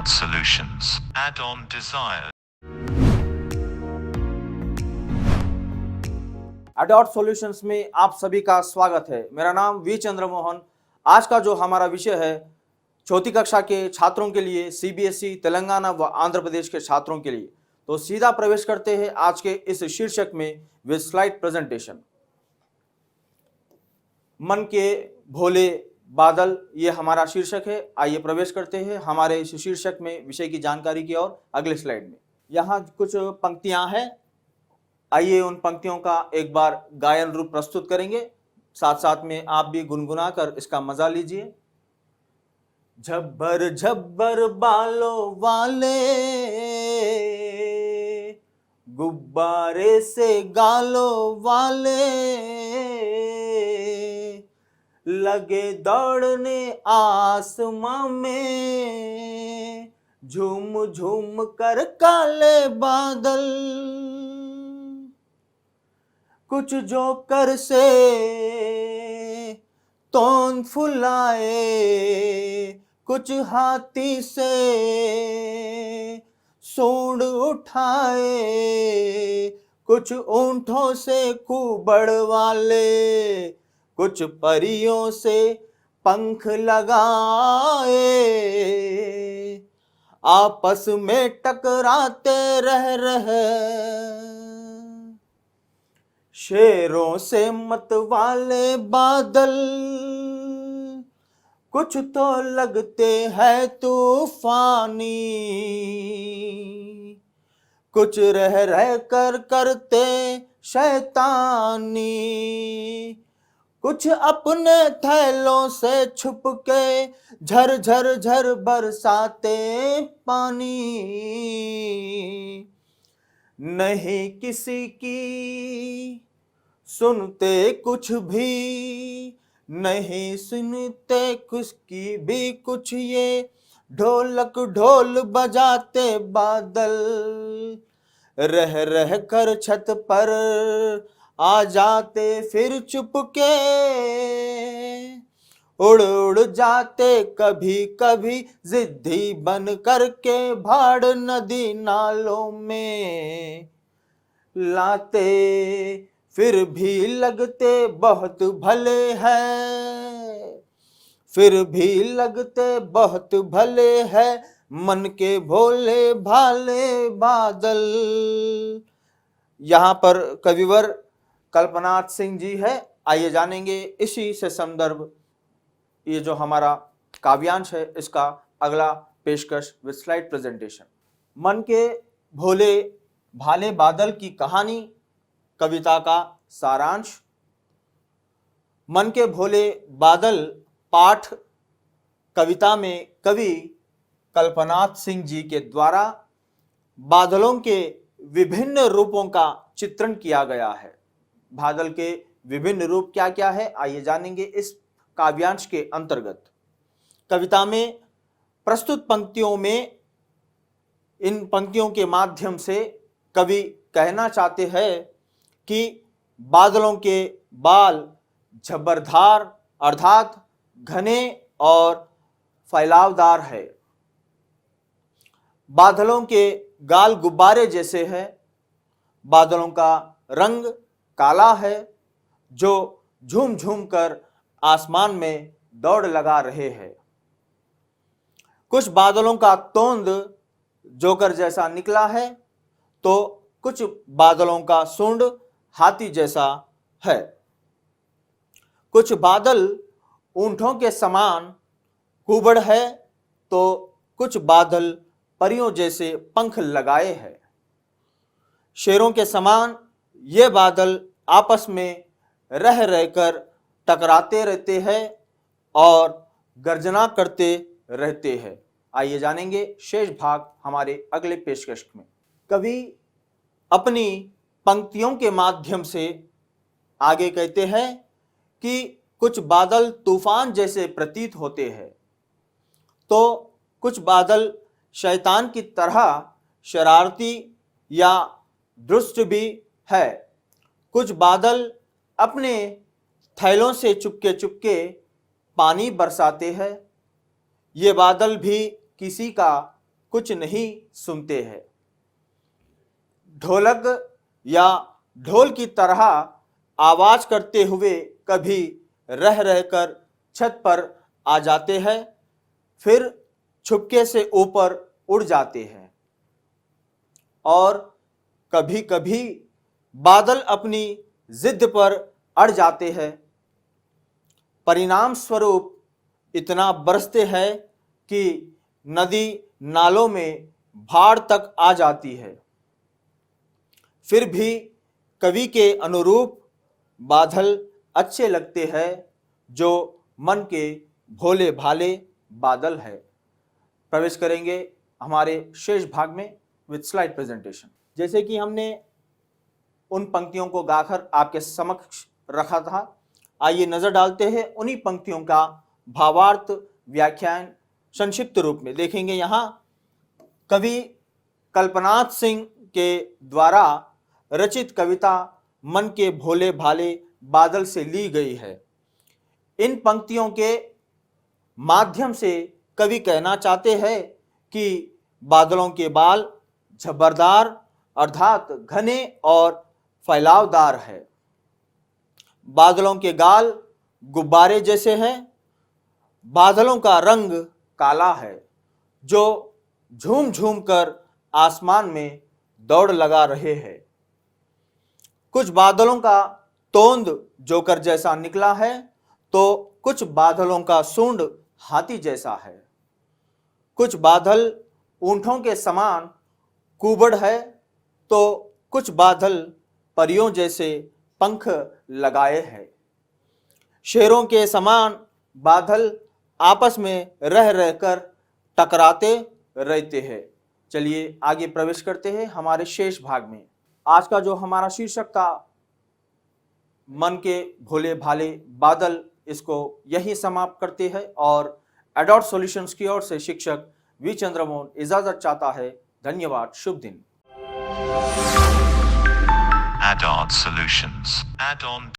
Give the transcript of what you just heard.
Adult Solutions. Add-on Desire. एडॉट solutions में आप सभी का स्वागत है। मेरा नाम वी चंद्रमोहन। आज का जो हमारा विषय है चौथी कक्षा के छात्रों के लिए, सीबीएसई, तेलंगाना व आंध्र प्रदेश के छात्रों के लिए। तो सीधा प्रवेश करते हैं आज के इस शीर्षक में विद स्लाइड प्रेजेंटेशन। मन के भोले बादल, ये हमारा शीर्षक है। आइए प्रवेश करते हैं हमारे इस शीर्षक में विषय की जानकारी की ओर। अगले स्लाइड में यहाँ कुछ पंक्तियां हैं। आइए उन पंक्तियों का एक बार गायन रूप प्रस्तुत करेंगे, साथ साथ में आप भी गुनगुना कर इसका मजा लीजिए। झब्बर झब्बर बालों वाले, गुब्बारे से गालों वाले, लगे दौड़ने आसमां में, झूम झूम कर काले बादल, कुछ जोकर से तोंद फुलाए, कुछ हाथी से सूंड उठाए, कुछ ऊंटों से कुबड़ वाले, कुछ परियों से पंख लगाए, आपस में टकराते रहे, शेरों से मत वाले बादल, कुछ तो लगते हैं तूफानी, कुछ रह रह कर करते शैतानी, कुछ अपने थैलों से छुप के झर झर झर बरसाते पानी, नहीं किसी की सुनते कुछ भी, नहीं सुनते कुछ की भी कुछ, ये ढोलक ढोल बजाते बादल, रह रह कर छत पर आ जाते फिर चुपके, उड़ उड़ जाते कभी कभी जिद्दी बन करके, भाड़ नदी नालों में लाते, फिर भी लगते बहुत भले हैं, फिर भी लगते बहुत भले हैं, मन के भोले भाले बादल। यहाँ पर कविवर कल्पनाथ सिंह जी है। आइए जानेंगे इसी से संदर्भ ये जो हमारा काव्यांश है इसका अगला पेशकश विद स्लाइड प्रेजेंटेशन। मन के भोले भाले बादल की कहानी, कविता का सारांश। मन के भोले बादल पाठ कविता में कवि कल्पनाथ सिंह जी के द्वारा बादलों के विभिन्न रूपों का चित्रण किया गया है। बादल के विभिन्न रूप क्या क्या है आइए जानेंगे इस काव्यांश के अंतर्गत। कविता में प्रस्तुत पंक्तियों में, इन पंक्तियों के माध्यम से कवि कहना चाहते हैं कि बादलों के बाल झब्बरदार अर्थात घने और फैलावदार है। बादलों के गाल गुब्बारे जैसे है। बादलों का रंग काला है जो झूम झूम कर आसमान में दौड़ लगा रहे हैं। कुछ बादलों का तोंद जोकर जैसा निकला है तो कुछ बादलों का सूंड हाथी जैसा है। कुछ बादल ऊंटों के समान कुबड़ है तो कुछ बादल परियों जैसे पंख लगाए हैं। शेरों के समान ये बादल आपस में रह रहकर टकराते रहते हैं और गर्जना करते रहते हैं। आइए जानेंगे शेष भाग हमारे अगले पेशकश में। कवि अपनी पंक्तियों के माध्यम से आगे कहते हैं कि कुछ बादल तूफान जैसे प्रतीत होते हैं तो कुछ बादल शैतान की तरह शरारती या दुष्ट भी है। कुछ बादल अपने थैलों से चुपके चुपके पानी बरसाते हैं। ये बादल भी किसी का कुछ नहीं सुनते हैं। ढोलक या ढोल की तरह आवाज करते हुए कभी रह रहकर छत पर आ जाते हैं, फिर छुपके से ऊपर उड़ जाते हैं। और कभी कभी बादल अपनी जिद पर अड़ जाते हैं। परिणाम स्वरूप इतना बरसते हैं कि नदी नालों में बाढ़ तक आ जाती है। फिर भी कवि के अनुरूप बादल अच्छे लगते हैं, जो मन के भोले भाले बादल है। प्रवेश करेंगे हमारे शेष भाग में विद स्लाइड प्रेजेंटेशन। जैसे कि हमने उन पंक्तियों को गाकर आपके समक्ष रखा था, आइए नजर डालते हैं उन्हीं पंक्तियों का भावार्थ व्याख्यान संक्षिप्त रूप में देखेंगे। यहाँ कवि कल्पनाथ सिंह के द्वारा रचित कविता मन के भोले भाले बादल से ली गई है। इन पंक्तियों के माध्यम से कवि कहना चाहते हैं कि बादलों के बाल झब्बरदार अर्थात घने और फैलावदार है। बादलों के गाल गुब्बारे जैसे हैं। बादलों का रंग काला है, जो झूम झूम कर आसमान में दौड़ लगा रहे हैं। कुछ बादलों का तोंद जोकर जैसा निकला है, तो कुछ बादलों का सूंड हाथी जैसा है। कुछ बादल ऊंटों के समान कुबड़ है, तो कुछ बादल परियों जैसे पंख लगाए हैं। शेरों के समान बादल आपस में रह रहकर टकराते रहते हैं। चलिए आगे प्रवेश करते हैं हमारे शेष भाग में। आज का जो हमारा शीर्षक था मन के भोले भाले बादल, इसको यही समाप्त करते हैं और एडॉट सॉल्यूशंस की ओर से शिक्षक वी चंद्रमोहन इजाजत चाहता है। धन्यवाद, शुभ दिन। Add-on solutions. Add-on